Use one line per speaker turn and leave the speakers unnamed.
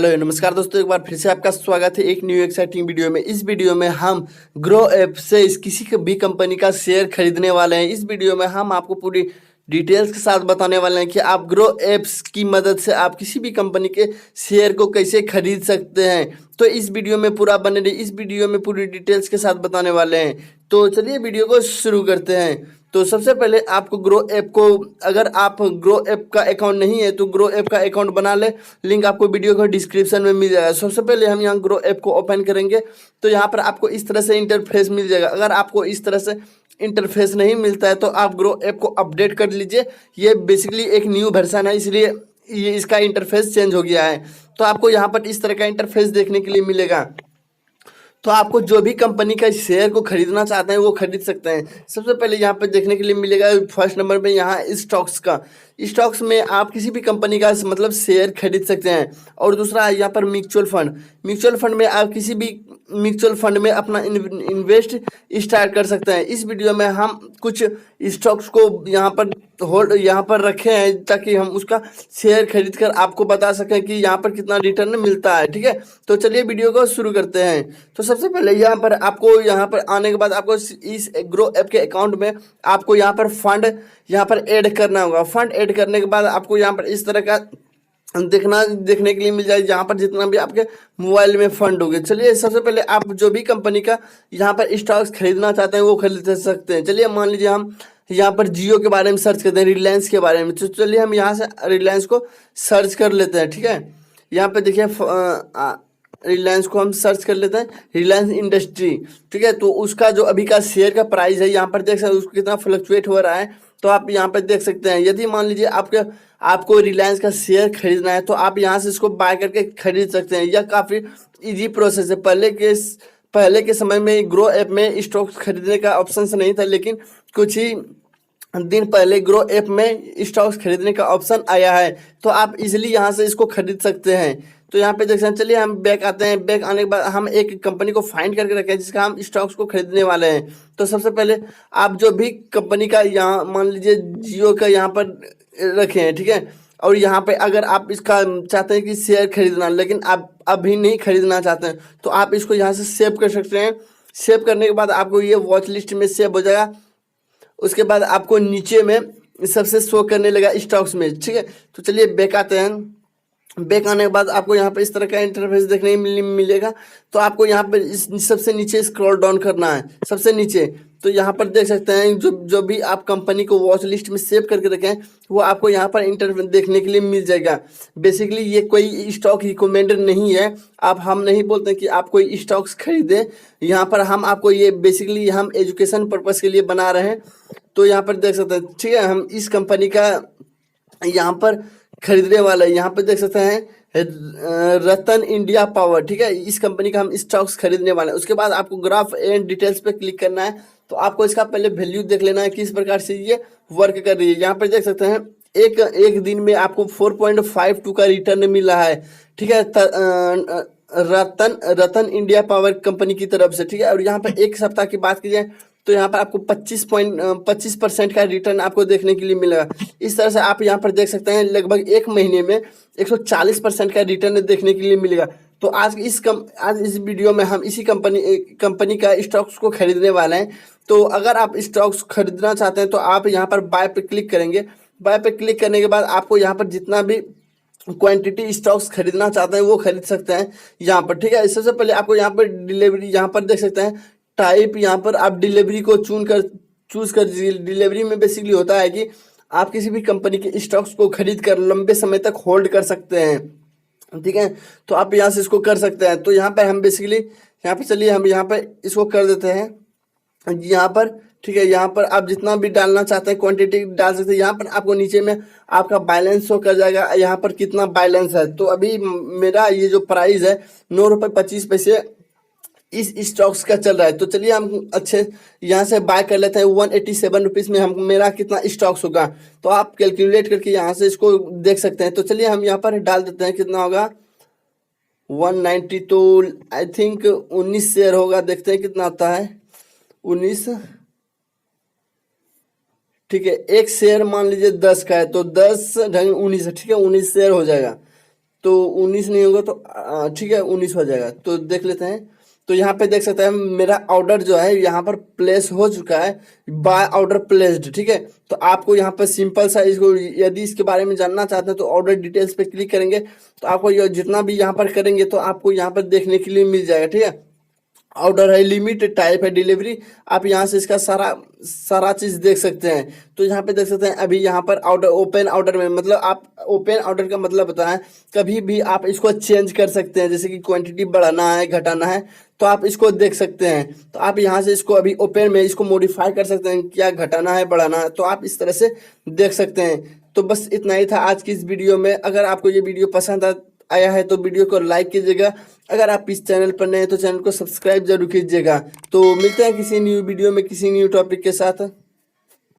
Hello नमस्कार दोस्तों, एक बार फिर से आपका स्वागत है एक न्यू एक्साइटिंग वीडियो में। इस वीडियो में हम ग्रो ऐप से किसी भी कंपनी का शेयर खरीदने वाले हैं। इस वीडियो में हम आपको पूरी डिटेल्स के साथ बताने वाले हैं कि आप ग्रो ऐप्स की मदद से आप किसी भी कंपनी के शेयर को कैसे खरीद सकते हैं। तो इस वीडियो में पूरा बने रहिए, इस वीडियो में पूरी डिटेल्स के साथ बताने वाले हैं। तो चलिए वीडियो को शुरू करते हैं। तो सबसे पहले आपको ग्रो ऐप को, अगर आप ग्रो ऐप का अकाउंट नहीं है तो ग्रो ऐप का अकाउंट बना ले। लिंक आपको वीडियो का डिस्क्रिप्शन में मिल जाएगा। सबसे पहले हम यहाँ ग्रो ऐप को ओपन करेंगे तो यहाँ पर आपको इस तरह से इंटरफेस मिल जाएगा। अगर आपको इस तरह से इंटरफेस नहीं मिलता है तो आप ग्रो ऐप को अपडेट कर लीजिए। ये बेसिकली एक न्यू वर्जन है, इसलिए ये इसका इंटरफेस चेंज हो गया है। तो आपको यहाँ पर इस तरह का इंटरफेस देखने के लिए मिलेगा। तो आपको जो भी कंपनी का शेयर को खरीदना चाहते हैं वो खरीद सकते हैं। सबसे पहले यहाँ पे देखने के लिए मिलेगा फर्स्ट नंबर पे यहाँ स्टॉक्स का। स्टॉक्स में आप किसी भी कंपनी का मतलब शेयर खरीद सकते हैं। और दूसरा है यहाँ पर म्यूचुअल फंड। म्यूचुअल फंड में आप किसी भी म्यूचुअल फंड में अपना इन्वेस्ट स्टार्ट कर सकते हैं। इस वीडियो में हम कुछ स्टॉक्स को यहाँ पर रखे हैं ताकि हम उसका शेयर खरीद कर आपको बता सकें कि यहाँ पर कितना रिटर्न मिलता है। ठीक है, तो चलिए वीडियो को शुरू करते हैं। तो सबसे पहले यहाँ पर आने के बाद आपको इस ग्रो ऐप के अकाउंट में आपको यहाँ पर फंड ऐड करना होगा। फंड ऐड करने के बाद आपको यहाँ पर इस तरह का देखने के लिए मिल जाए जहाँ पर जितना भी आपके मोबाइल में फंड होंगे। चलिए सबसे पहले आप जो भी कंपनी का यहाँ पर स्टॉक्स खरीदना चाहते हैं वो खरीद सकते हैं। चलिए मान लीजिए हम यहाँ पर जियो के बारे में सर्च करते हैं, रिलायंस के बारे में। तो चलिए हम यहाँ से रिलायंस को सर्च कर लेते हैं। ठीक है, यहाँ पे देखिए रिलायंस को हम सर्च कर लेते हैं, रिलायंस इंडस्ट्री। ठीक है, तो उसका जो अभी का शेयर का प्राइस है यहाँ पर देख सकते हैं उसको कितना फ्लक्चुएट हो रहा है। तो आप यहाँ पर देख सकते हैं। यदि मान लीजिए आपको रिलायंस का शेयर खरीदना है तो आप यहाँ से इसको बाय करके खरीद सकते हैं। यह काफ़ी इजी प्रोसेस है। पहले के समय में ग्रो ऐप में स्टॉक्स खरीदने का ऑप्शन नहीं था, लेकिन कुछ ही दिन पहले ग्रो ऐप में स्टॉक्स खरीदने का ऑप्शन आया है। तो आप इजीली यहाँ से इसको खरीद सकते हैं। तो यहाँ पे देख सकते हैं। चलिए हम बैक आते हैं। बैक आने के बाद हम एक कंपनी को फाइंड करके रखे हैं जिसका हम स्टॉक्स को खरीदने वाले हैं। तो सबसे पहले आप जो भी कंपनी का यहाँ मान लीजिए जियो का यहाँ पर रखे हैं। ठीक है, और यहाँ पे अगर आप इसका चाहते हैं कि शेयर खरीदना लेकिन आप अभी नहीं खरीदना चाहते हैं तो आप इसको यहाँ से सेव कर सकते हैं। सेव करने के बाद आपको ये वॉच लिस्ट में सेव हो जाएगा। उसके बाद आपको नीचे में सबसे शो करने लगा स्टॉक्स में। ठीक है, तो चलिए बैक आते हैं। बैक आने के बाद आपको यहाँ पर इस तरह का इंटरफेस देखने मिलेगा। तो आपको यहाँ पर सबसे नीचे स्क्रॉल डाउन करना है, सबसे नीचे। तो यहाँ पर देख सकते हैं जो भी आप कंपनी को वॉच लिस्ट में सेव करके रखें वो आपको यहाँ पर इंटरफेस देखने के लिए मिल जाएगा। बेसिकली ये कोई स्टॉक रिकमेंडेड नहीं है। हम नहीं बोलते कि आप कोई स्टॉक्स खरीदें। यहाँ पर हम आपको ये बेसिकली हम एजुकेशन पर्पज़ के लिए बना रहे हैं। तो यहाँ पर देख सकते हैं। ठीक है, हम इस कंपनी का यहाँ पर खरीदने वाला है। यहाँ पे देख सकते हैं रतन इंडिया पावर। ठीक है, इस कंपनी का हम स्टॉक्स खरीदने वाले हैं। उसके बाद आपको ग्राफ एंड डिटेल्स पे क्लिक करना है। तो आपको इसका पहले वैल्यू देख लेना है किस प्रकार से ये वर्क कर रही है। यहाँ पर देख सकते हैं एक दिन में आपको 4.52 का रिटर्न मिल रहा है। ठीक है, रतन इंडिया पावर कंपनी की तरफ से। ठीक है, और यहाँ पर एक सप्ताह की बात की जाए तो यहाँ पर आपको 25% का रिटर्न आपको देखने के लिए मिलेगा। इस तरह से आप यहाँ पर देख सकते हैं लगभग एक महीने में 140% का रिटर्न देखने के लिए मिलेगा। तो आज इस वीडियो में हम इसी कंपनी का स्टॉक्स को खरीदने वाले हैं। तो अगर आप स्टॉक्स खरीदना चाहते हैं तो आप यहाँ पर बाय पे क्लिक करेंगे। बाय पे क्लिक करने के बाद आपको यहाँ पर जितना भी क्वांटिटी स्टॉक्स खरीदना चाहते हैं वो खरीद सकते हैं यहाँ पर। ठीक है, सबसे पहले आपको यहाँ पर डिलीवरी यहाँ पर देख सकते हैं टाइप। यहाँ पर आप डिलीवरी को चूज कर दीजिए। डिलीवरी में बेसिकली होता है कि आप किसी भी कंपनी के स्टॉक्स को खरीद कर लंबे समय तक होल्ड कर सकते हैं। ठीक है, तो आप यहाँ से इसको कर सकते हैं। तो यहाँ पर हम बेसिकली चलिए हम यहाँ पर इसको कर देते हैं यहाँ पर। ठीक है, यहाँ पर आप जितना भी डालना चाहते हैं क्वांटिटी डाल सकते हैं। यहाँ पर आपको नीचे में आपका बैलेंस शो कर जाएगा यहाँ पर कितना बैलेंस है। तो अभी मेरा ये जो प्राइस है 9.25 इस स्टॉक्स का चल रहा है। तो चलिए हम अच्छे यहाँ से बाय कर लेते हैं। 187 रुपीज़ में मेरा कितना स्टॉक्स होगा तो आप कैलकुलेट करके यहाँ से इसको देख सकते हैं। तो चलिए हम यहाँ पर डाल देते हैं कितना होगा 190। तो आई थिंक 19 शेयर होगा। देखते हैं कितना आता है 19। ठीक है, एक शेयर मान लीजिए 10 का है तो 10 ढंग 19 है। ठीक है, 19 शेयर हो जाएगा। तो 19 नहीं होगा तो ठीक है 19 हो जाएगा। तो देख लेते हैं। तो यहाँ पे देख सकते हैं मेरा ऑर्डर जो है यहाँ पर प्लेस हो चुका है, बाय ऑर्डर प्लेस्ड, ठीक है। तो आपको यहाँ पर सिंपल सा इसको, यदि इसके बारे में जानना चाहते हैं तो ऑर्डर डिटेल्स पे क्लिक करेंगे तो आपको जितना भी यहाँ पर करेंगे तो आपको यहाँ पर देखने के लिए मिल जाएगा, ठीक है। ऑर्डर है, लिमिट टाइप है, डिलीवरी, आप यहाँ से इसका सारा सारा चीज़ देख सकते हैं। तो यहाँ पे देख सकते हैं अभी यहाँ पर ऑर्डर, ओपन ऑर्डर में मतलब आप ओपन ऑर्डर का मतलब बताएं, कभी भी आप इसको चेंज कर सकते हैं, जैसे कि क्वांटिटी बढ़ाना है घटाना है तो आप इसको देख सकते हैं। तो आप यहाँ से इसको अभी ओपन में इसको मॉडिफाई कर सकते हैं, क्या घटाना है बढ़ाना है, तो आप इस तरह से देख सकते हैं। तो बस इतना ही था आज की इस वीडियो में। अगर आपको ये वीडियो पसंद आया है तो वीडियो को लाइक कीजिएगा। अगर आप इस चैनल पर नए हैं तो चैनल को सब्सक्राइब जरूर कीजिएगा। तो मिलते हैं किसी न्यू वीडियो में किसी न्यू टॉपिक के साथ।